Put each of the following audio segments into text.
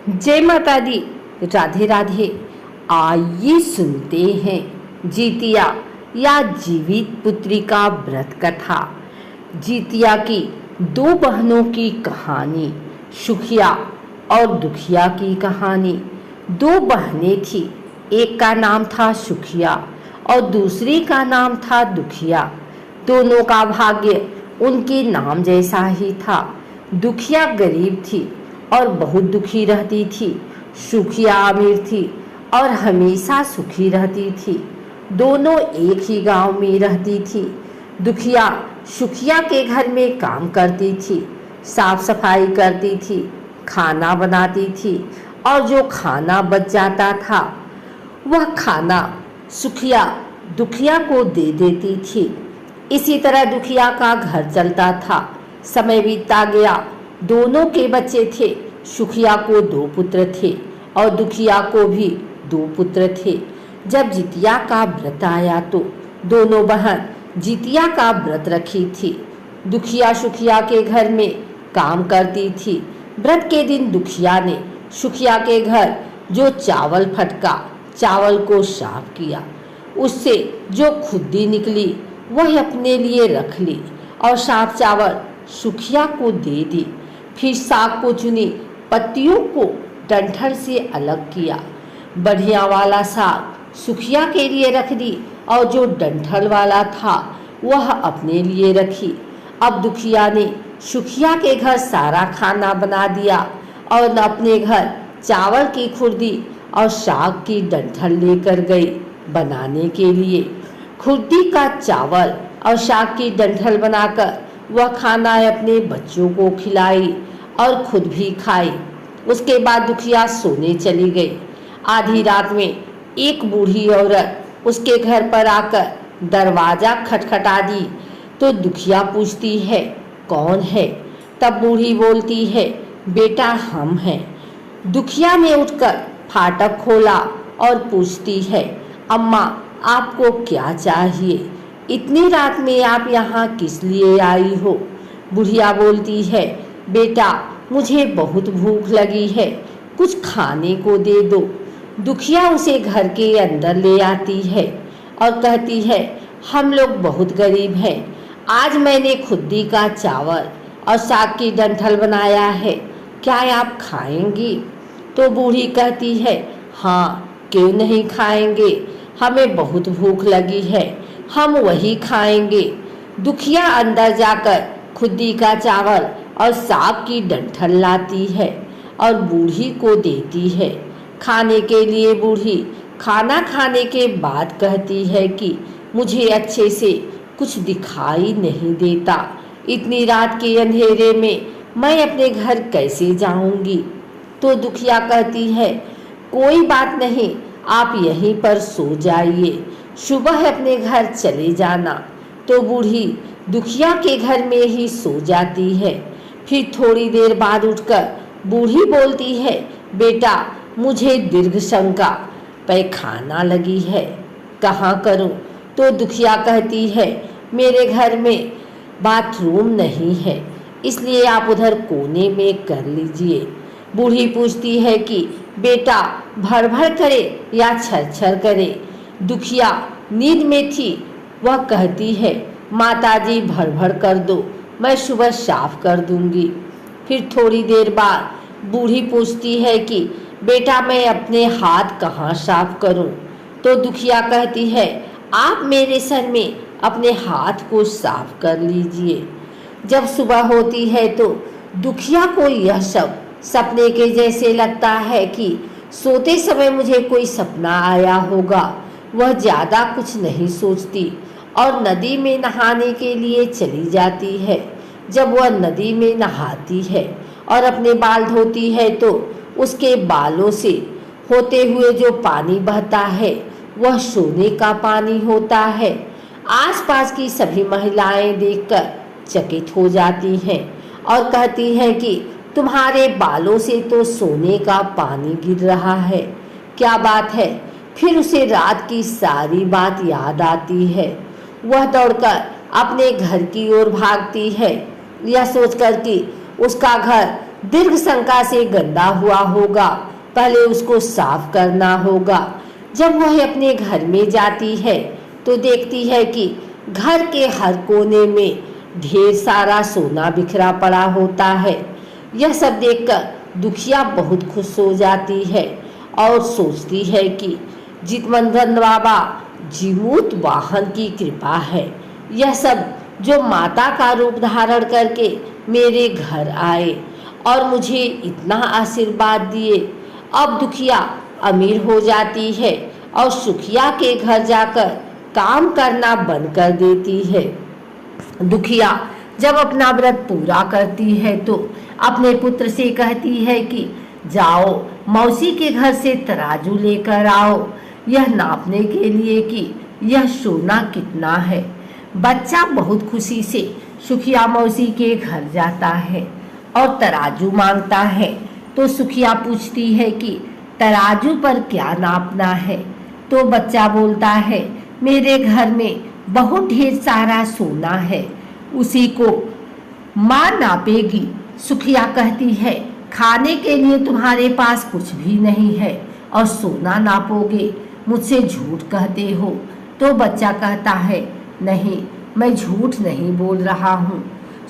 जय माता दी। राधे राधे। आइए सुनते हैं जितिया या जीवित पुत्री का व्रत कथा। जितिया की दो बहनों की कहानी, सुखिया और दुखिया की कहानी। दो बहनें थी, एक का नाम था सुखिया और दूसरी का नाम था दुखिया। दोनों का भाग्य उनके नाम जैसा ही था। दुखिया गरीब थी और बहुत दुखी रहती थी। सुखिया अमीर थी और हमेशा सुखी रहती थी। दोनों एक ही गांव में रहती थी। दुखिया सुखिया के घर में काम करती थी, साफ सफाई करती थी, खाना बनाती थी और जो खाना बच जाता था वह खाना सुखिया दुखिया को दे देती थी। इसी तरह दुखिया का घर चलता था। समय बीतता गया। दोनों के बच्चे थे। सुखिया को 2 पुत्र थे और दुखिया को भी 2 पुत्र थे। जब जितिया का व्रत आया तो दोनों बहन जितिया का व्रत रखी थी। दुखिया सुखिया के घर में काम करती थी। व्रत के दिन दुखिया ने सुखिया के घर जो चावल फटका, चावल को साफ किया। उससे जो खुद्दी निकली वह अपने लिए रख ली और साफ चावल सुखिया को दे दी। फिर साग को चुनी पत्तियों को डंठल से अलग किया। बढ़िया वाला साग सुखिया के लिए रख दी और जो डंठल वाला था वह अपने लिए रखी। अब दुखिया ने सुखिया के घर सारा खाना बना दिया और अपने घर चावल की खुर्दी और साग की डंठल लेकर गई बनाने के लिए। खुर्दी का चावल और साग की डंठल बनाकर वह खाना अपने बच्चों को खिलाई और खुद भी खाई। उसके बाद दुखिया सोने चली गई। आधी रात में एक बूढ़ी औरत उसके घर पर आकर दरवाजा खटखटा दी तो दुखिया पूछती है, कौन है? तब बूढ़ी बोलती है, बेटा हम हैं। दुखिया ने उठकर फाटक खोला और पूछती है, अम्मा आपको क्या चाहिए? इतनी रात में आप यहाँ किस लिए आई हो? बुढ़िया बोलती है, बेटा मुझे बहुत भूख लगी है, कुछ खाने को दे दो। दुखिया उसे घर के अंदर ले आती है और कहती है, हम लोग बहुत गरीब हैं, आज मैंने खुद्दी का चावल और साग की डंठल बनाया है, क्या आप खाएंगी? तो बूढ़ी कहती है, हाँ क्यों नहीं खाएंगे, हमें बहुत भूख लगी है, हम वही खाएंगे। दुखिया अंदर जाकर खुद्दी का चावल और साग की डंठल लाती है और बूढ़ी को देती है खाने के लिए। बूढ़ी खाना खाने के बाद कहती है कि मुझे अच्छे से कुछ दिखाई नहीं देता, इतनी रात के अंधेरे में मैं अपने घर कैसे जाऊंगी? तो दुखिया कहती है, कोई बात नहीं, आप यहीं पर सो जाइए, सुबह अपने घर चले जाना। तो बूढ़ी दुखिया के घर में ही सो जाती है। फिर थोड़ी देर बाद उठकर बूढ़ी बोलती है, बेटा मुझे दीर्घ शंका, पैखाना लगी है, कहाँ करूं? तो दुखिया कहती है, मेरे घर में बाथरूम नहीं है, इसलिए आप उधर कोने में कर लीजिए। बूढ़ी पूछती है कि बेटा भर भर करे या छर छर करे? दुखिया नींद में थी, वह कहती है, माताजी भर भर कर दो, मैं सुबह साफ कर दूंगी। फिर थोड़ी देर बाद बूढ़ी पूछती है कि बेटा मैं अपने हाथ कहाँ साफ करूं? तो दुखिया कहती है, आप मेरे सर में अपने हाथ को साफ कर लीजिए। जब सुबह होती है तो दुखिया को यह सब सपने के जैसे लगता है कि सोते समय मुझे कोई सपना आया होगा। वह ज़्यादा कुछ नहीं सोचती और नदी में नहाने के लिए चली जाती है। जब वह नदी में नहाती है और अपने बाल धोती है तो उसके बालों से होते हुए जो पानी बहता है वह सोने का पानी होता है। आसपास की सभी महिलाएं देखकर चकित हो जाती हैं और कहती हैं कि तुम्हारे बालों से तो सोने का पानी गिर रहा है, क्या बात है? फिर उसे रात की सारी बात याद आती है। वह दौड़कर अपने घर की ओर भागती है, यह सोचकर कि उसका घर दीर्घ शंका से गंदा हुआ होगा, पहले उसको साफ करना होगा। जब वह अपने घर में जाती है तो देखती है कि घर के हर कोने में ढेर सारा सोना बिखरा पड़ा होता है। यह सब देखकर दुखिया बहुत खुश हो जाती है और सोचती है कि जितवंदन बाबा जीमूत वाहन की कृपा है, यह सब जो माता का रूप धारण करके मेरे घर आए और मुझे इतना आशीर्वाद दिए। अब दुखिया अमीर हो जाती है और सुखिया के घर जाकर काम करना बंद कर देती है। दुखिया जब अपना व्रत पूरा करती है तो अपने पुत्र से कहती है कि जाओ मौसी के घर से तराजू लेकर आओ, यह नापने के लिए कि यह सोना कितना है। बच्चा बहुत खुशी से सुखिया मौसी के घर जाता है और तराजू मांगता है। तो सुखिया पूछती है कि तराजू पर क्या नापना है। तो बच्चा बोलता है, मेरे घर में बहुत ढेर सारा सोना है, उसी को माँ नापेगी। सुखिया कहती है, खाने के लिए तुम्हारे पास कुछ भी नहीं है और सोना नापोगे, मुझसे झूठ कहते हो। तो बच्चा कहता है, नहीं, मैं झूठ नहीं बोल रहा हूँ।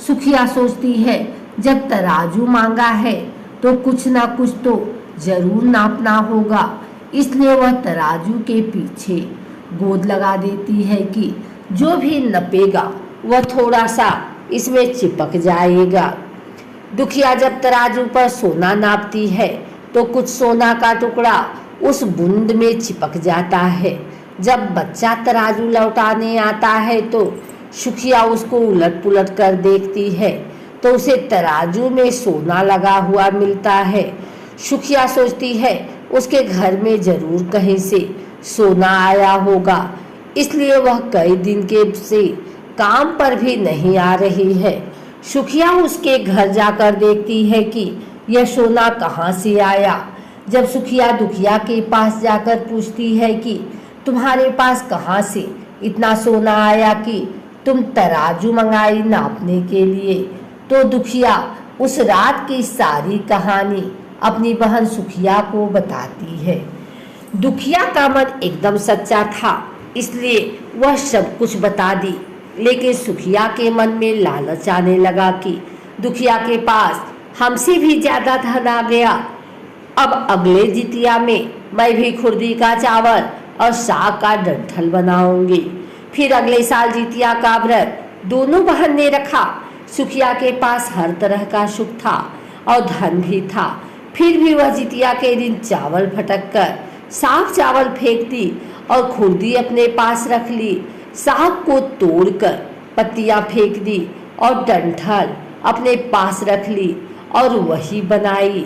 सुखिया सोचती है, जब तराजू मांगा है तो कुछ ना कुछ तो जरूर नापना होगा, इसलिए वह तराजू के पीछे गोद लगा देती है कि जो भी नपेगा वह थोड़ा सा इसमें चिपक जाएगा। दुखिया जब तराजू पर सोना नापती है तो कुछ सोना का टुकड़ा उस बूंद में चिपक जाता है। जब बच्चा तराजू लौटाने आता है तो सुखिया उसको उलट पुलट कर देखती है तो उसे तराजू में सोना लगा हुआ मिलता है। सुखिया सोचती है, उसके घर में जरूर कहीं से सोना आया होगा, इसलिए वह कई दिन के से काम पर भी नहीं आ रही है। सुखिया उसके घर जाकर देखती है कि यह सोना कहाँ से आया। जब सुखिया दुखिया के पास जाकर पूछती है कि तुम्हारे पास कहाँ से इतना सोना आया कि तुम तराजू मंगाई नापने के लिए, तो दुखिया उस रात की सारी कहानी अपनी बहन सुखिया को बताती है। दुखिया का मन एकदम सच्चा था, इसलिए वह सब कुछ बता दी। लेकिन सुखिया के मन में लालच आने लगा कि दुखिया के पास हमसे भी ज्यादा धन आ गया। अब अगले जितिया में मैं भी खुर्दी का चावल और साग का डंठल बनाऊंगी। फिर अगले साल जितिया का व्रत दोनों बहन ने रखा। सुखिया के पास हर तरह का सुख था और धन भी था, फिर भी वह जितिया के दिन चावल फटक कर साफ चावल फेंक दी और खुर्दी अपने पास रख ली। साग को तोड़कर पत्तियां फेंक दी और डंठल अपने पास रख ली और वही बनाई।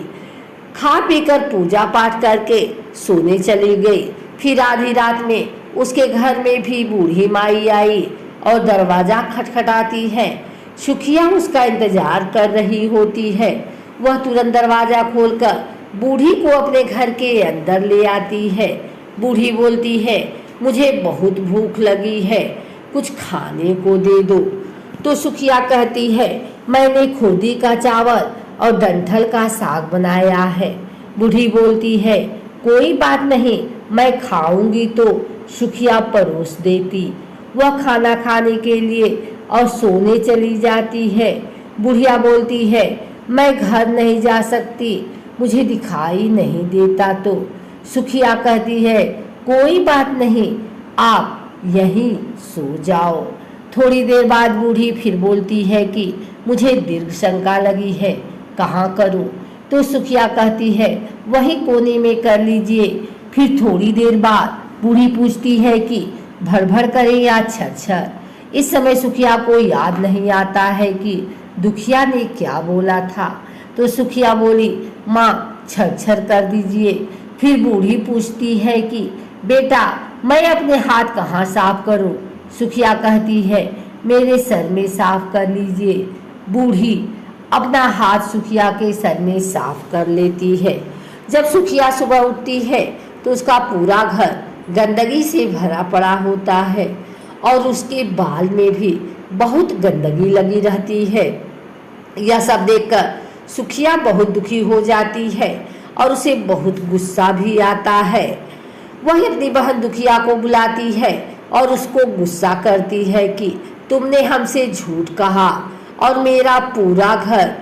खा पीकर पूजा पाठ करके सोने चली गई। फिर आधी रात में उसके घर में भी बूढ़ी माई आई और दरवाजा खटखटाती है। सुखिया उसका इंतजार कर रही होती है। वह तुरंत दरवाजा खोलकर बूढ़ी को अपने घर के अंदर ले आती है। बूढ़ी बोलती है, मुझे बहुत भूख लगी है, कुछ खाने को दे दो। तो सुखिया कहती है, मैंने खुर्दी का चावल और डंठल का साग बनाया है। बूढ़ी बोलती है, कोई बात नहीं, मैं खाऊंगी। तो सुखिया परोस देती। वह खाना खाने के लिए और सोने चली जाती है। बुढ़िया बोलती है, मैं घर नहीं जा सकती, मुझे दिखाई नहीं देता। तो सुखिया कहती है, कोई बात नहीं, आप यहीं सो जाओ। थोड़ी देर बाद बूढ़ी फिर बोलती है कि मुझे दीर्घ शंका लगी है, कहाँ करूं? तो सुखिया कहती है, वही कोने में कर लीजिए। फिर थोड़ी देर बाद बूढ़ी पूछती है कि भर करें या छर। इस समय सुखिया को याद नहीं आता है कि दुखिया ने क्या बोला था। तो सुखिया बोली, माँ छर कर दीजिए। फिर बूढ़ी पूछती है कि बेटा मैं अपने हाथ कहाँ साफ करूं? सुखिया कहती है, मेरे सर में साफ कर लीजिए। बूढ़ी अपना हाथ सुखिया के सर में साफ कर लेती है। जब सुखिया सुबह उठती है तो उसका पूरा घर गंदगी से भरा पड़ा होता है और उसके बाल में भी बहुत गंदगी लगी रहती है। यह सब देखकर सुखिया बहुत दुखी हो जाती है और उसे बहुत गुस्सा भी आता है। वह अपनी बहन दुखिया को बुलाती है और उसको गुस्सा करती है कि तुमने हमसे झूठ कहा और मेरा पूरा घर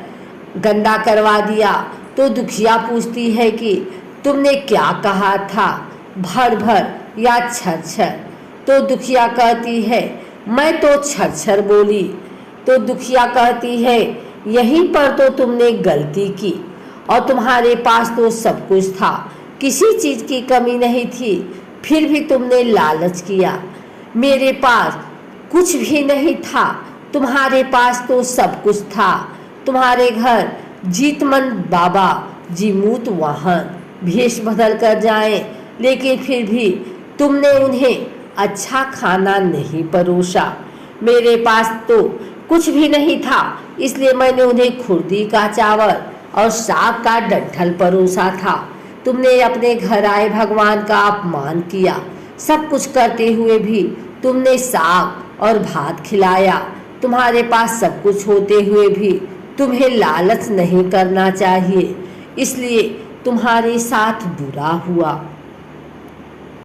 गंदा करवा दिया। तो दुखिया पूछती है कि तुमने क्या कहा था, भर भर या छर? तो दुखिया कहती है मैं तो छर बोली। तो दुखिया कहती है यहीं पर तो तुमने गलती की, और तुम्हारे पास तो सब कुछ था, किसी चीज की कमी नहीं थी, फिर भी तुमने लालच किया। मेरे पास कुछ भी नहीं था, तुम्हारे पास तो सब कुछ था। तुम्हारे घर जीतमंद बाबा जीमूत वाहन भेष बदल कर जाएं, लेकिन फिर भी तुमने उन्हें अच्छा खाना नहीं परोसा। मेरे पास तो कुछ भी नहीं था, इसलिए मैंने उन्हें खुर्दी का चावल और साग का डंठल परोसा था। तुमने अपने घर आए भगवान का अपमान किया। सब कुछ करते हुए भी तुमने साग और भात खिलाया। तुम्हारे पास सब कुछ होते हुए भी तुम्हें लालच नहीं करना चाहिए, इसलिए तुम्हारे साथ बुरा हुआ।